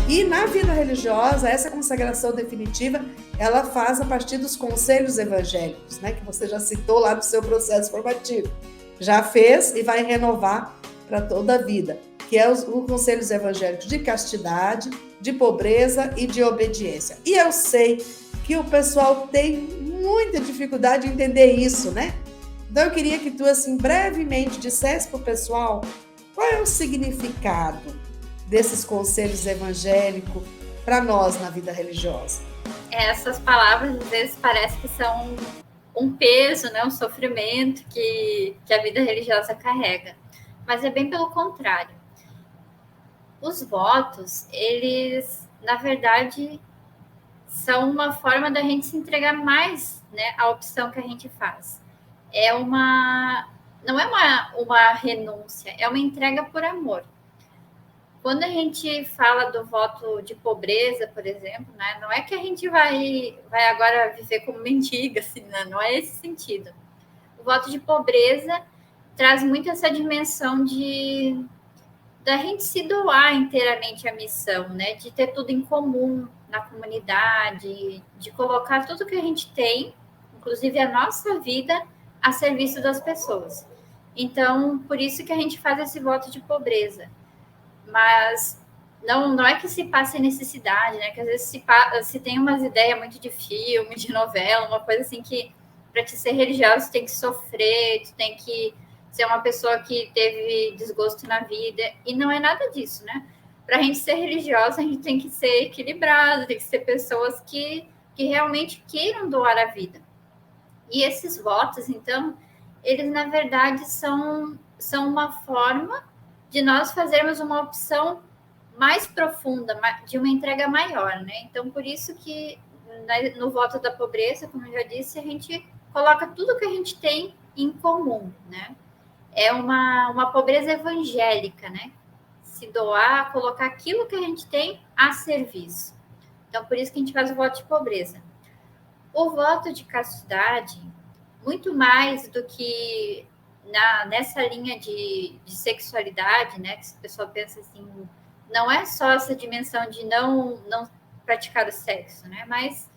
E na vida religiosa, essa consagração definitiva, ela faz a partir dos conselhos evangélicos, né? Que você já citou lá no seu processo formativo. Já fez e vai renovar para toda a vida, que é os conselhos evangélicos de castidade, de pobreza e de obediência. E eu sei que o pessoal tem muita dificuldade em entender isso, né? Então eu queria que tu, assim, brevemente dissesse para o pessoal qual é o significado desses conselhos evangélicos para nós na vida religiosa. Essas palavras às vezes parece que são um peso, né, um sofrimento que a vida religiosa carrega, mas é bem pelo contrário. Os votos, eles, na verdade, são uma forma da gente se entregar mais, né, à opção que a gente faz. Não é uma renúncia, é uma entrega por amor. Quando a gente fala do voto de pobreza, por exemplo, né, não é que a gente vai agora viver como mendiga, assim, né, não é esse sentido. O voto de pobreza traz muito essa dimensão da gente se doar inteiramente à missão, né, de ter tudo em comum na comunidade, de colocar tudo que a gente tem, inclusive a nossa vida, a serviço das pessoas. Então, por isso que a gente faz esse voto de pobreza. Mas não é que se passe necessidade, né? Que às vezes se tem umas ideias muito de filme, de novela, uma coisa assim que para te ser religioso tu tem que sofrer, tu tem que ser uma pessoa que teve desgosto na vida, e não é nada disso, né? Para a gente ser religiosa, a gente tem que ser equilibrado, tem que ser pessoas que realmente queiram doar a vida. E esses votos, então, eles na verdade são uma forma de nós fazermos uma opção mais profunda, de uma entrega maior, né? Então, por isso que no voto da pobreza, como eu já disse, a gente coloca tudo que a gente tem em comum, né? É uma pobreza evangélica, né? Se doar, colocar aquilo que a gente tem a serviço. Então, por isso que a gente faz o voto de pobreza. O voto de castidade, muito mais do que nessa linha de sexualidade, né? Que a pessoa pensa assim, não é só essa dimensão de não praticar o sexo, né? Mas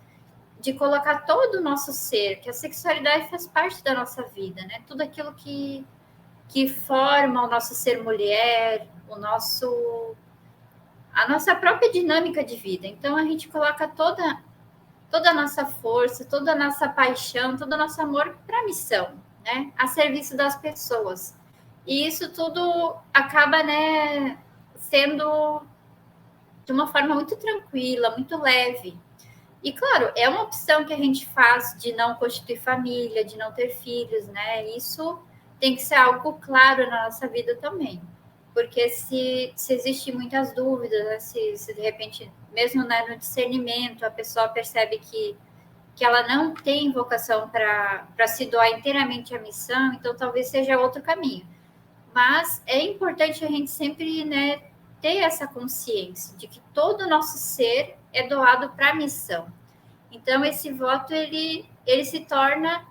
de colocar todo o nosso ser, que a sexualidade faz parte da nossa vida, né? Tudo aquilo que forma o nosso ser mulher, a nossa própria dinâmica de vida. Então a gente coloca toda a nossa força, toda a nossa paixão, todo o nosso amor para a missão, né? A serviço das pessoas. E isso tudo acaba, né, sendo de uma forma muito tranquila, muito leve. E, claro, é uma opção que a gente faz de não constituir família, de não ter filhos, né? Isso tem que ser algo claro na nossa vida também. Porque se existem muitas dúvidas, né? se de repente, mesmo, né, no discernimento, a pessoa percebe que ela não tem vocação para se doar inteiramente à missão, então talvez seja outro caminho. Mas é importante a gente sempre, né, ter essa consciência de que todo o nosso ser é doado para a missão. Então, esse voto, ele se torna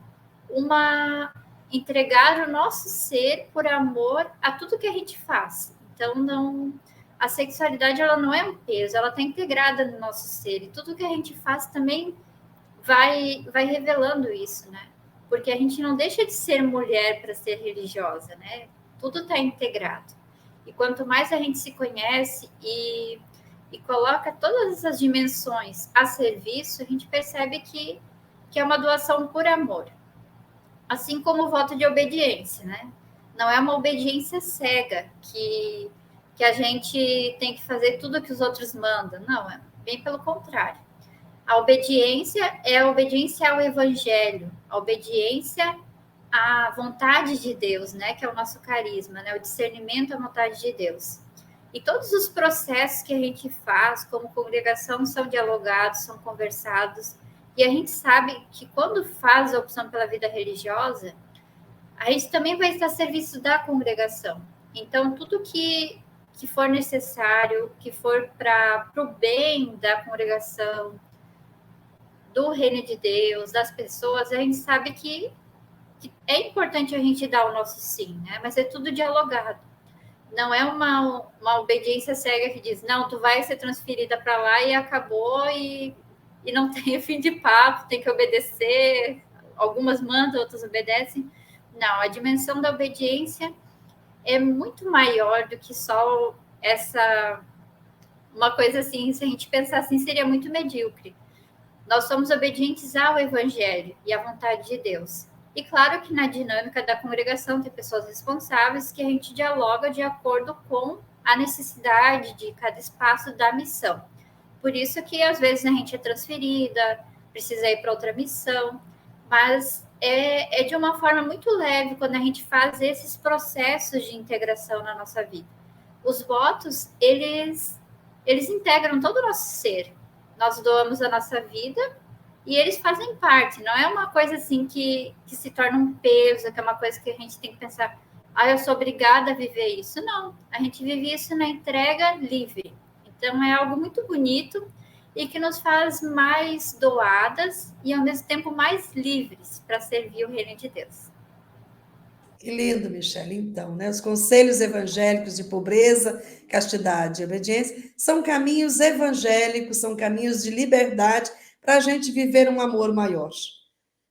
entregar o nosso ser por amor a tudo que a gente faz. Então, a sexualidade, ela não é um peso, ela está integrada no nosso ser. E tudo que a gente faz também vai revelando isso, né? Porque a gente não deixa de ser mulher para ser religiosa, né? Tudo está integrado. E quanto mais a gente se conhece e coloca todas essas dimensões a serviço, a gente percebe que é uma doação por amor. Assim como o voto de obediência, né? Não é uma obediência cega que a gente tem que fazer tudo o que os outros mandam. Não, é bem pelo contrário. A obediência é a obediência ao evangelho, a obediência à vontade de Deus, né? Que é o nosso carisma, né? O discernimento à vontade de Deus. E todos os processos que a gente faz como congregação são dialogados, são conversados. E a gente sabe que quando faz a opção pela vida religiosa, a gente também vai estar a serviço da congregação. Então, tudo que for necessário, que for para o bem da congregação, do reino de Deus, das pessoas, a gente sabe que é importante a gente dar o nosso sim, né? Mas é tudo dialogado. Não é uma obediência cega que diz, não, tu vai ser transferida para lá e acabou e não tem fim de papo, tem que obedecer. Algumas mandam, outras obedecem. Não, a dimensão da obediência é muito maior do que só essa... Uma coisa assim, se a gente pensar assim, seria muito medíocre. Nós somos obedientes ao Evangelho e à vontade de Deus. E claro que na dinâmica da congregação tem pessoas responsáveis que a gente dialoga de acordo com a necessidade de cada espaço da missão. Por isso que às vezes a gente é transferida, precisa ir para outra missão, mas é de uma forma muito leve quando a gente faz esses processos de integração na nossa vida. Os votos, eles integram todo o nosso ser. Nós doamos a nossa vida e eles fazem parte. Não é uma coisa assim que se torna um peso, que é uma coisa que a gente tem que pensar, eu sou obrigada a viver isso. Não, a gente vive isso na entrega livre. Então, é algo muito bonito e que nos faz mais doadas e, ao mesmo tempo, mais livres para servir o reino de Deus. Que lindo, Michele. Então, né? Os conselhos evangélicos de pobreza, castidade e obediência são caminhos evangélicos, são caminhos de liberdade para a gente viver um amor maior.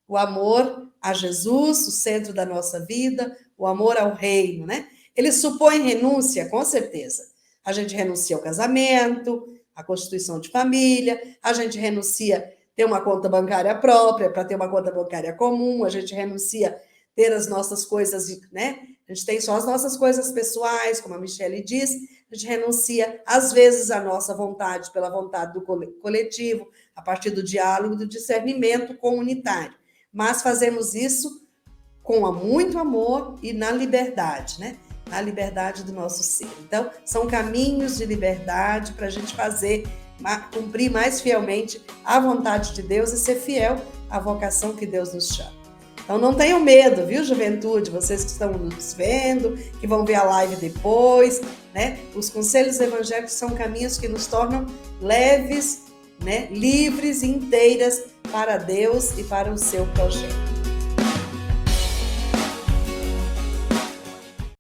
O amor a Jesus, o centro da nossa vida, o amor ao reino, né? Ele supõe renúncia, com certeza. A gente renuncia ao casamento, à constituição de família, a gente renuncia a ter uma conta bancária própria para ter uma conta bancária comum, a gente renuncia ter as nossas coisas, né? A gente tem só as nossas coisas pessoais, como a Michele diz, a gente renuncia, às vezes, a nossa vontade pela vontade do coletivo, a partir do diálogo, do discernimento comunitário. Mas fazemos isso com muito amor e na liberdade, né? Na liberdade do nosso ser. Então, são caminhos de liberdade para a gente fazer, cumprir mais fielmente a vontade de Deus e ser fiel à vocação que Deus nos chama. Então, não tenham medo, viu, juventude? Vocês que estão nos vendo, que vão ver a live depois, né? Os conselhos evangélicos são caminhos que nos tornam leves, né? Livres e inteiras para Deus e para o seu projeto.